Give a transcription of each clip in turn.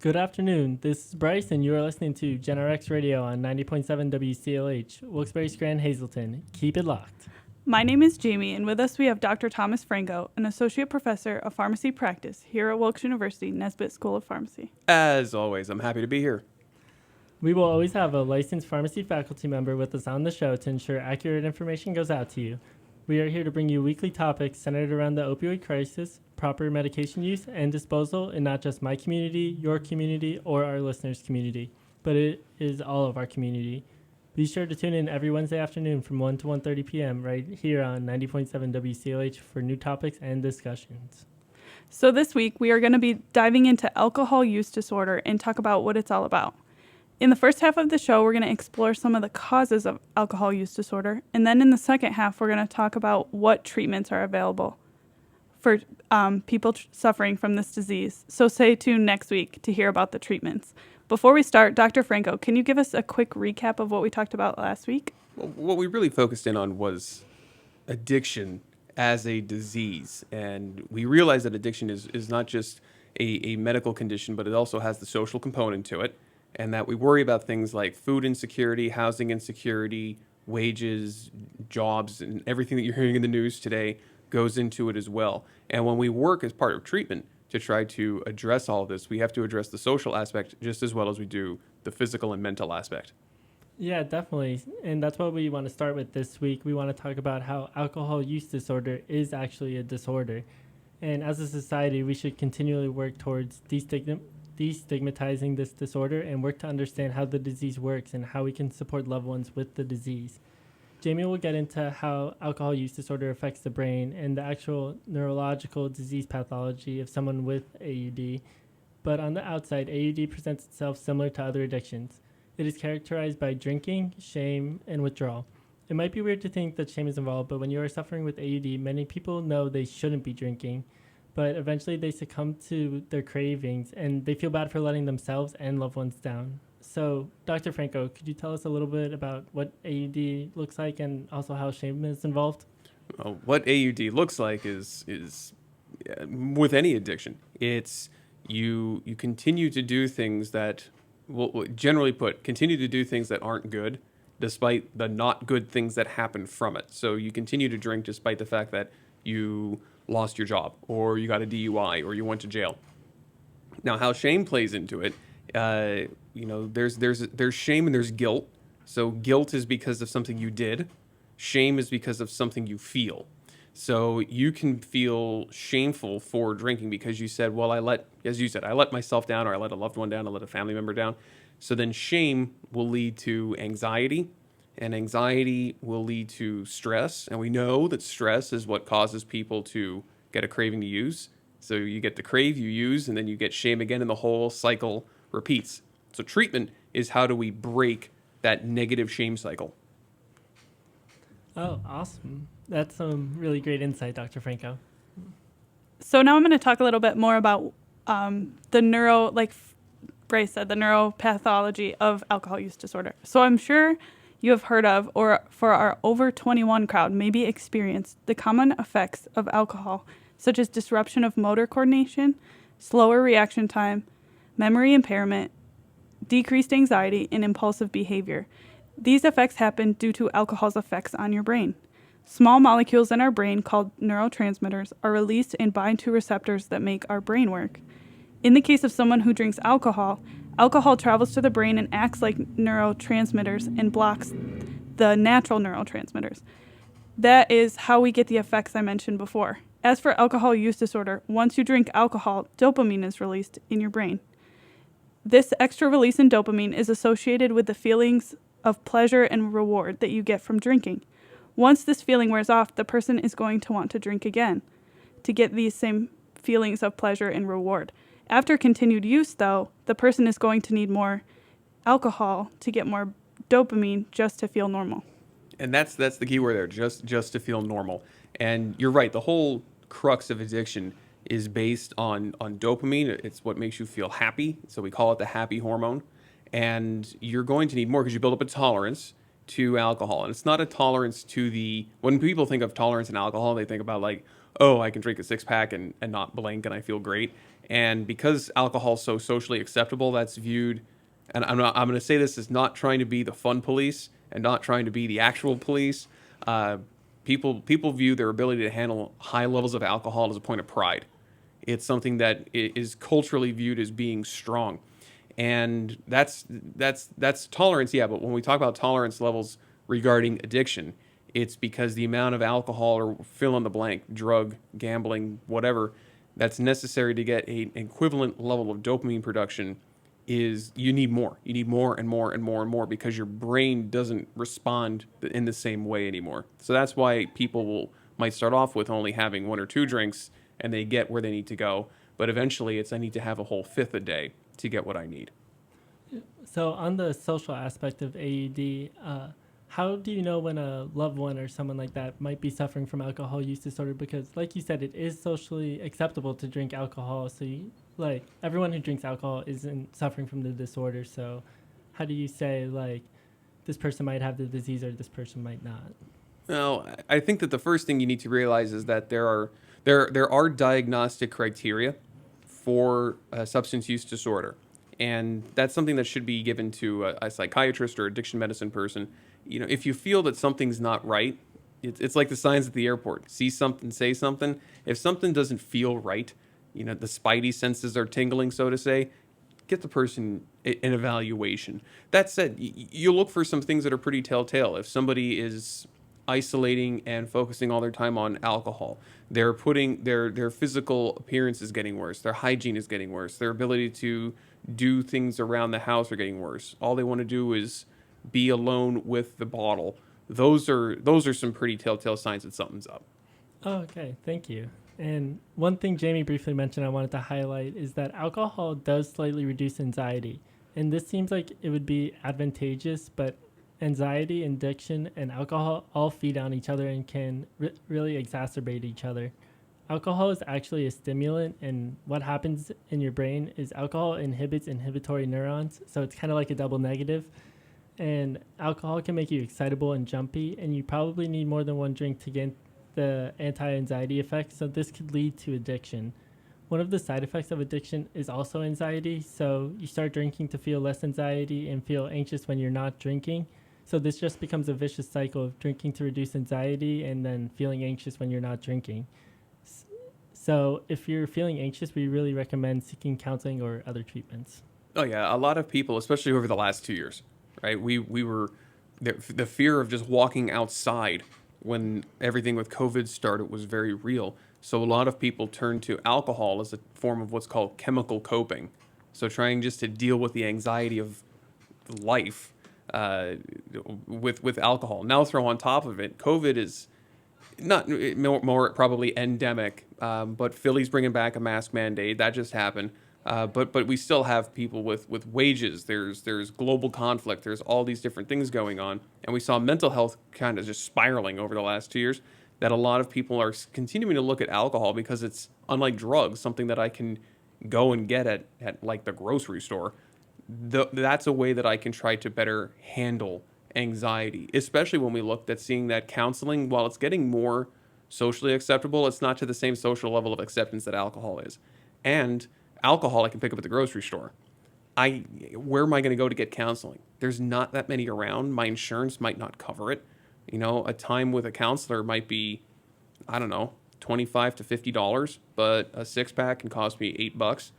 Good afternoon. This is Bryce, and you are listening to Gen RX Radio on 90.7 WCLH, Wilkes-Barre, Scranton, Hazleton. Keep it locked. My name is Jamie, and with us we have Dr. Thomas Franco, an associate professor of pharmacy practice here at Wilkes University Nesbitt School of Pharmacy. As always, I'm happy to be here. We will always have a licensed pharmacy faculty member with us on the show to ensure accurate information goes out to you. We are here to bring you weekly topics centered around the opioid crisis, proper medication use, and disposal in not just my community, your community, or our listeners' community, but it is all of our community. Be sure to tune in every Wednesday afternoon from 1 to 1:30 p.m. right here on 90.7 WCLH for new topics and discussions. So this week we are going to be diving into alcohol use disorder and talk about what it's all about. In the first half of the show, we're going to explore some of the causes of alcohol use disorder, and then in the second half, we're going to talk about what treatments are available for people suffering from this disease. So stay tuned next week to hear about the treatments. Before we start, Dr. Franco, can you give us a quick recap of what we talked about last week? Well, what we really focused in on was addiction as a disease. And we realized that addiction is not just a medical condition, but it also has the social component to it. And that we worry about things like food insecurity, housing insecurity, wages, jobs, and everything that you're hearing in the news today goes into it as well. And when we work as part of treatment to try to address all of this, we have to address the social aspect just as well as we do the physical and mental aspect. Yeah, definitely. And that's what we want to start with this week. We want to talk about how alcohol use disorder is actually a disorder. And as a society, we should continually work towards destigmatizing this disorder and work to understand how the disease works and how we can support loved ones with the disease. Jamie will get into how alcohol use disorder affects the brain and the actual neurological disease pathology of someone with AUD. But on the outside, AUD presents itself similar to other addictions. It is characterized by drinking, shame, and withdrawal. It might be weird to think that shame is involved, but when you are suffering with AUD, many people know they shouldn't be drinking, but eventually they succumb to their cravings and they feel bad for letting themselves and loved ones down. So, Dr. Franco, could you tell us a little bit about what AUD looks like and also how shame is involved? Well, what AUD looks like is with any addiction. It's you continue to do things that, well, generally put, continue to do things that aren't good, despite the not good things that happen from it. So you continue to drink despite the fact that you lost your job, or you got a DUI, or you went to jail. Now, how shame plays into it, there's shame and there's guilt. So guilt is because of something you did. Shame is because of something you feel. So you can feel shameful for drinking because you said, well, I let myself down, or I let a loved one down, I let a family member down. So then shame will lead to anxiety, and anxiety will lead to stress. And we know that stress is what causes people to get a craving to use. So you get the crave, you use, and then you get shame again, and the whole cycle repeats. So treatment is how do we break that negative shame cycle. Oh, awesome. That's some really great insight, Dr. Franco. So now I'm going to talk a little bit more about like Bryce said, the neuropathology of alcohol use disorder. So I'm sure you have heard of, or for our over 21 crowd, maybe experienced the common effects of alcohol, such as disruption of motor coordination, slower reaction time, memory impairment, decreased anxiety, and impulsive behavior. These effects happen due to alcohol's effects on your brain. Small molecules in our brain called neurotransmitters are released and bind to receptors that make our brain work. In the case of someone who drinks alcohol, alcohol travels to the brain and acts like neurotransmitters and blocks the natural neurotransmitters. That is how we get the effects I mentioned before. As for alcohol use disorder, once you drink alcohol, dopamine is released in your brain. This extra release in dopamine is associated with the feelings of pleasure and reward that you get from drinking. Once this feeling wears off, the person is going to want to drink again to get these same feelings of pleasure and reward. After continued use, though, the person is going to need more alcohol to get more dopamine just to feel normal. And that's the key word there, just to feel normal. And you're right, the whole crux of addiction is based on dopamine. It's what makes you feel happy. So we call it the happy hormone. And you're going to need more because you build up a tolerance to alcohol. And it's not a tolerance to when people think of tolerance in alcohol, they think about like, oh, I can drink a 6-pack and not blink and I feel great. And because alcohol is so socially acceptable, that's viewed, and I'm going to say this is not trying to be the fun police and not trying to be the actual police. People view their ability to handle high levels of alcohol as a point of pride. It's something that is culturally viewed as being strong, and that's tolerance. Yeah, but when we talk about tolerance levels regarding addiction, it's because the amount of alcohol or fill in the blank, drug, gambling, whatever, that's necessary to get an equivalent level of dopamine production is you need more. You need more and more and more and more because your brain doesn't respond in the same way anymore. So that's why might start off with only having 1 or 2 drinks and they get where they need to go. But eventually it's I need to have a whole fifth a day to get what I need. So on the social aspect of AUD, how do you know when a loved one or someone like that might be suffering from alcohol use disorder? Because like you said, it is socially acceptable to drink alcohol. So like everyone who drinks alcohol isn't suffering from the disorder. So how do you say like this person might have the disease or this person might not? Well, I think that the first thing you need to realize is that there are diagnostic criteria for substance use disorder, and that's something that should be given to a psychiatrist or addiction medicine person. You know, if you feel that something's not right, it's like the signs at the airport. See something, say something. If something doesn't feel right, you know, the spidey senses are tingling, so to say, get the person an evaluation. That said, you look for some things that are pretty telltale. If somebody is isolating and focusing all their time on alcohol, they're putting their physical appearance is getting worse, their hygiene is getting worse, their ability to do things around the house are getting worse. All they want to do is be alone with the bottle. Those are some pretty telltale signs that something's up. Oh, okay. Thank you. And one thing Jamie briefly mentioned I wanted to highlight is that alcohol does slightly reduce anxiety. And this seems like it would be advantageous, but anxiety, addiction, and alcohol all feed on each other and can really exacerbate each other. Alcohol is actually a stimulant, and what happens in your brain is alcohol inhibits inhibitory neurons, so it's kind of like a double negative. And alcohol can make you excitable and jumpy, and you probably need more than one drink to get the anti-anxiety effect, so this could lead to addiction. One of the side effects of addiction is also anxiety, so you start drinking to feel less anxiety and feel anxious when you're not drinking. So this just becomes a vicious cycle of drinking to reduce anxiety and then feeling anxious when you're not drinking. So if you're feeling anxious, we really recommend seeking counseling or other treatments. Oh yeah, a lot of people, especially over the last 2 years, right? We were the fear of just walking outside when everything with COVID started was very real. So a lot of people turned to alcohol as a form of what's called chemical coping. So trying just to deal with the anxiety of life with alcohol. Now throw on top of it, COVID is not more probably endemic, but Philly's bringing back a mask mandate. That just happened. But we still have people with wages. There's global conflict. There's all these different things going on. And we saw mental health kind of just spiraling over the last 2 years, that a lot of people are continuing to look at alcohol because it's, unlike drugs, something that I can go and get at like the grocery store. That's a way that I can try to better handle anxiety, especially when we looked at seeing that counseling, while it's getting more socially acceptable, it's not to the same social level of acceptance that alcohol is. And alcohol I can pick up at the grocery store. Where am I going to go to get counseling? There's not that many around. My insurance might not cover it. You know, a time with a counselor might be, I don't know, $25 to $50, but a 6-pack can cost me $8.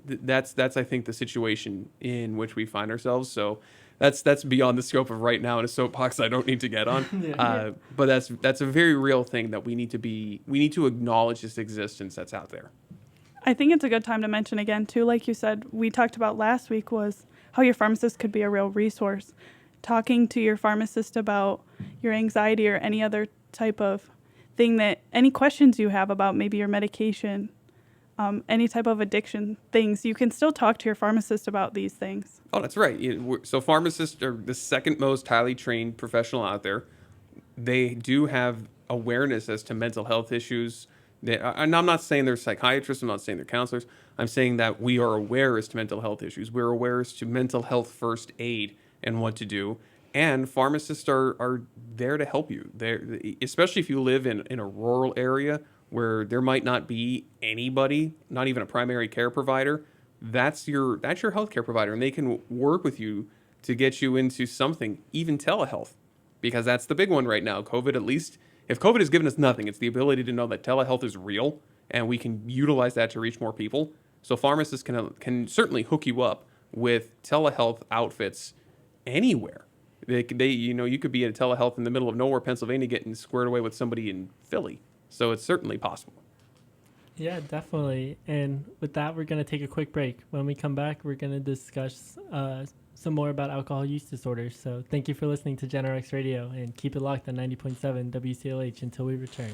That's I think the situation in which we find ourselves. So that's beyond the scope of right now in a soapbox I don't need to get on. But that's a very real thing that we need to acknowledge this existence that's out there. I think it's a good time to mention again, too, like you said, we talked about last week, was how your pharmacist could be a real resource. Talking to your pharmacist about your anxiety or any other type of thing, any questions you have about maybe your medication, any type of addiction things, you can still talk to your pharmacist about these things. Oh, that's right. So pharmacists are the second most highly trained professional out there. They do have awareness as to mental health issues. And I'm not saying they're psychiatrists. I'm not saying they're counselors. I'm saying that we are aware as to mental health issues. We're aware as to mental health first aid and what to do. And pharmacists are there to help you. Especially if you live in a rural area where there might not be anybody, not even a primary care provider. That's your healthcare provider, and they can work with you to get you into something, even telehealth, because that's the big one right now. COVID, at least, if COVID has given us nothing, it's the ability to know that telehealth is real, and we can utilize that to reach more people. So pharmacists can certainly hook you up with telehealth outfits anywhere. You could be at a telehealth in the middle of nowhere, Pennsylvania, getting squared away with somebody in Philly. So it's certainly possible. Yeah, definitely. And with that, we're going to take a quick break. When we come back, we're going to discuss some more about alcohol use disorders. So thank you for listening to GenRX Radio, and keep it locked on 90.7 WCLH until we return.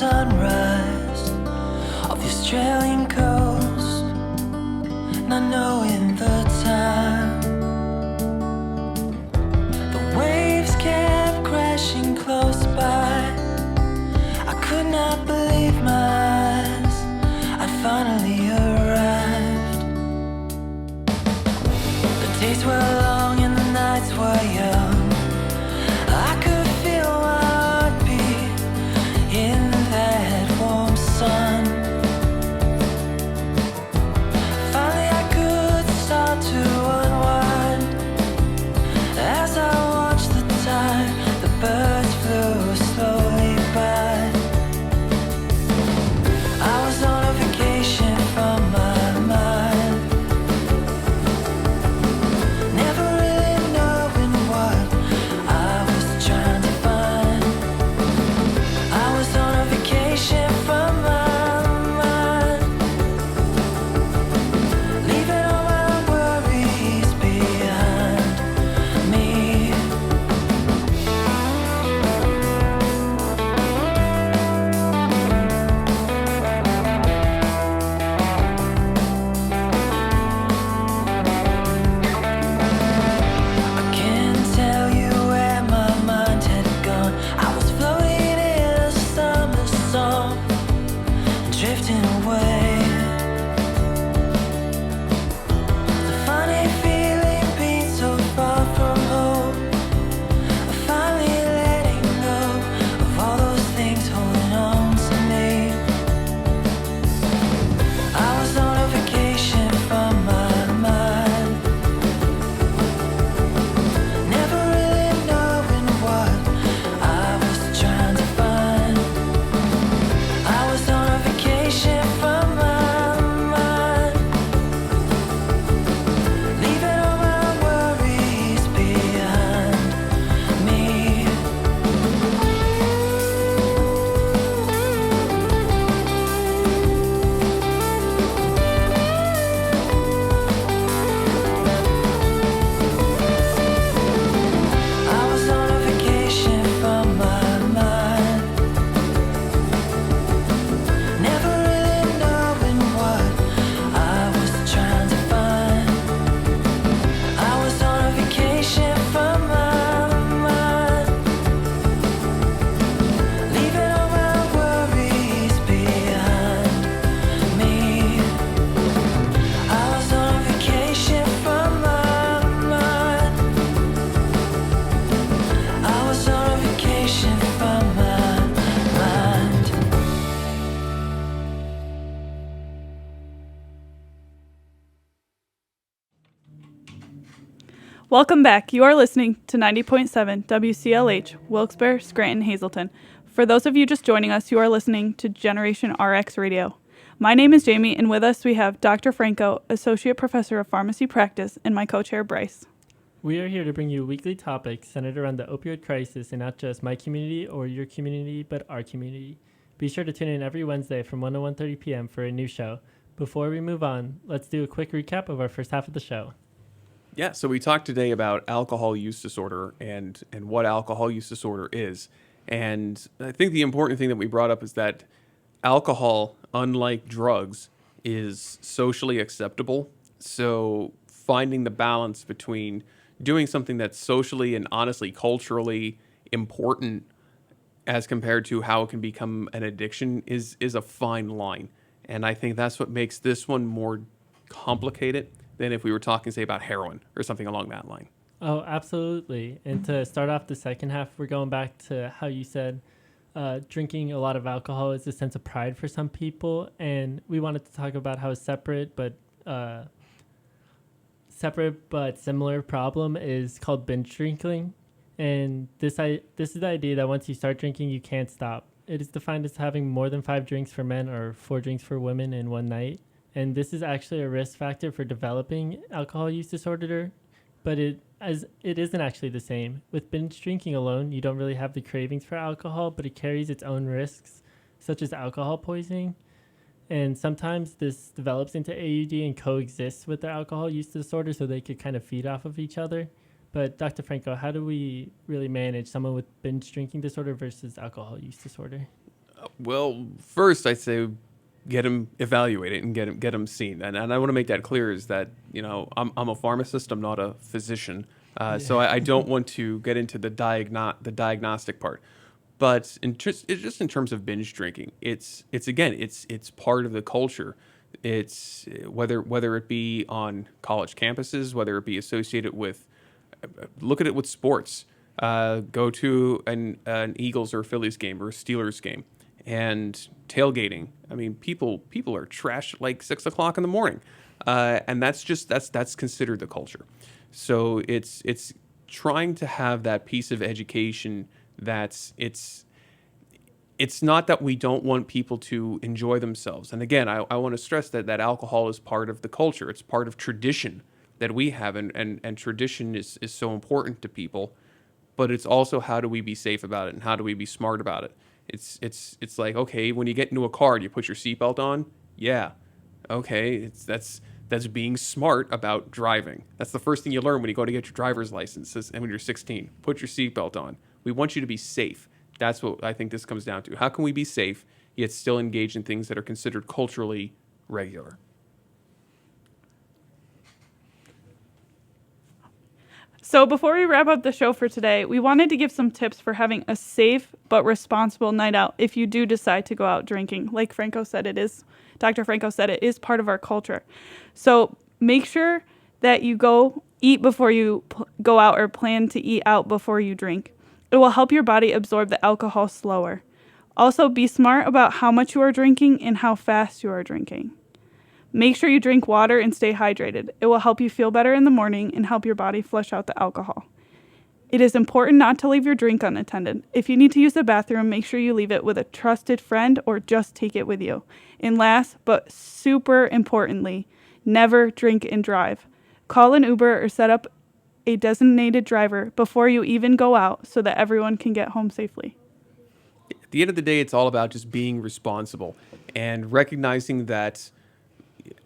Sunrise of the Australian coast, not knowing the time. The waves kept crashing close by. I could not believe my eyes, I'd finally arrived. The days were long and the nights were young. I could feel my heartbeat in that warm sun. Finally I could start to unwind as I watched the tide, the birds flew slowly by. I was on a vacation from my mind, never really knowing what I was trying to find. I was on a vacation from my mind, leaving all my worries behind me. I can't tell you where my mind had gone. I was floating in a summer song, drifting away. The funny feeling being so far from home, finally letting go of all those things holding on to me. I was on a vacation from my mind, never really knowing what I was trying to find. I was on a vacation from my mind, leaving all my worries behind me. I was on a vacation from my mind, never really knowing what I was trying to find. I was on a vacation from my mind, leaving all my worries behind me. I was on a vacation from my mind, I was on a vacation from my mind. Welcome back. You are listening to 90.7 WCLH, Wilkes-Barre, Scranton, Hazleton. For those of you just joining us, you are listening to Generation RX Radio. My name is Jamie, and with us we have Dr. Franco, Associate Professor of Pharmacy Practice, and my co-chair, Bryce. We are here to bring you weekly topics centered around the opioid crisis, and not just my community or your community, but our community. Be sure to tune in every Wednesday from 1 to 1:30 p.m. for a new show. Before we move on, let's do a quick recap of our first half of the show. Yeah, so we talked today about alcohol use disorder and what alcohol use disorder is. And I think the important thing that we brought up is that alcohol, unlike drugs, is socially acceptable. So finding the balance between doing something that's socially and honestly culturally important as compared to how it can become an addiction is a fine line. And I think that's what makes this one more complicated than if we were talking, say, about heroin or something along that line. Oh, absolutely. And to start off the second half, we're going back to how you said drinking a lot of alcohol is a sense of pride for some people. And we wanted to talk about how a separate but similar problem is called binge drinking. And this is the idea that once you start drinking, you can't stop. It is defined as having more than 5 drinks for men or 4 drinks for women in one night. And this is actually a risk factor for developing alcohol use disorder, but it isn't actually the same. With binge drinking alone, you don't really have the cravings for alcohol, but it carries its own risks, such as alcohol poisoning. And sometimes this develops into AUD and coexists with the alcohol use disorder, so they could kind of feed off of each other. But Dr. Franco, how do we really manage someone with binge drinking disorder versus alcohol use disorder? Well, first I'd say get them evaluated and get them seen. And I want to make that clear is that, I'm a pharmacist, I'm not a physician. So I don't want to get into the diagnostic part. But just in terms of binge drinking, it's part of the culture. It's whether it be on college campuses, whether it be associated with, look at it with sports. Go to an Eagles or Phillies game or a Steelers game, and tailgating. I mean, people are trashed at like 6 o'clock in the morning, and that's considered the culture. So it's trying to have that piece of education. It's not that we don't want people to enjoy themselves. And again, I want to stress that alcohol is part of the culture. It's part of tradition that we have, and tradition is so important to people. But it's also, how do we be safe about it and how do we be smart about it? It's like, okay, when you get into a car, do you put your seatbelt on? Yeah. Okay, that's being smart about driving. That's the first thing you learn when you go to get your driver's license, and when you're 16. Put your seatbelt on. We want you to be safe. That's what I think this comes down to. How can we be safe, yet still engage in things that are considered culturally regular? So before we wrap up the show for today, we wanted to give some tips for having a safe but responsible night out if you do decide to go out drinking. Like Dr. Franco said, it is part of our culture. So make sure that you go eat before you go out, or plan to eat out before you drink. It will help your body absorb the alcohol slower. Also, be smart about how much you are drinking and how fast you are drinking. Make sure you drink water and stay hydrated. It will help you feel better in the morning and help your body flush out the alcohol. It is important not to leave your drink unattended. If you need to use the bathroom, make sure you leave it with a trusted friend or just take it with you. And last, but super importantly, never drink and drive. Call an Uber or set up a designated driver before you even go out so that everyone can get home safely. At the end of the day, it's all about just being responsible and recognizing that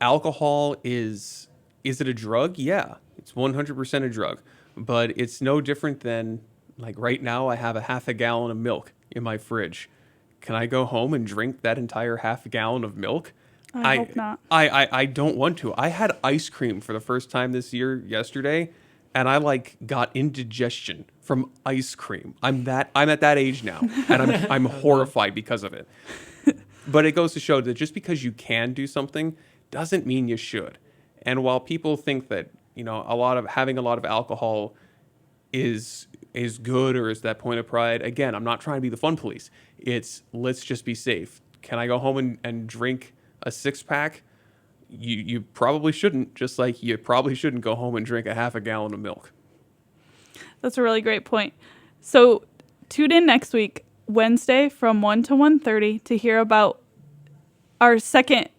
alcohol is it a drug? Yeah, it's 100% a drug, but it's no different than, like, right now I have a half a gallon of milk in my fridge. Can I go home and drink that entire half a gallon of milk? I hope not. I don't want to. I had ice cream for the first time this year yesterday, and I got indigestion from ice cream. I'm at that age now, and I'm horrified because of it. But it goes to show that just because you can do something doesn't mean you should. And while people think that, having a lot of alcohol is good or is that point of pride, again, I'm not trying to be the fun police. It's, let's just be safe. Can I go home and drink a 6-pack? You probably shouldn't, just like you probably shouldn't go home and drink a half a gallon of milk. That's a really great point. So tune in next week, Wednesday from 1 to 1:30 to hear about our second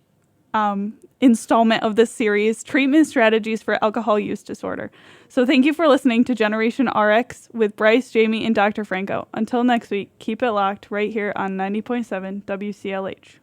installment of this series, Treatment Strategies for Alcohol Use Disorder. So thank you for listening to Generation RX with Bryce, Jamie, and Dr. Franco. Until next week, keep it locked right here on 90.7 WCLH.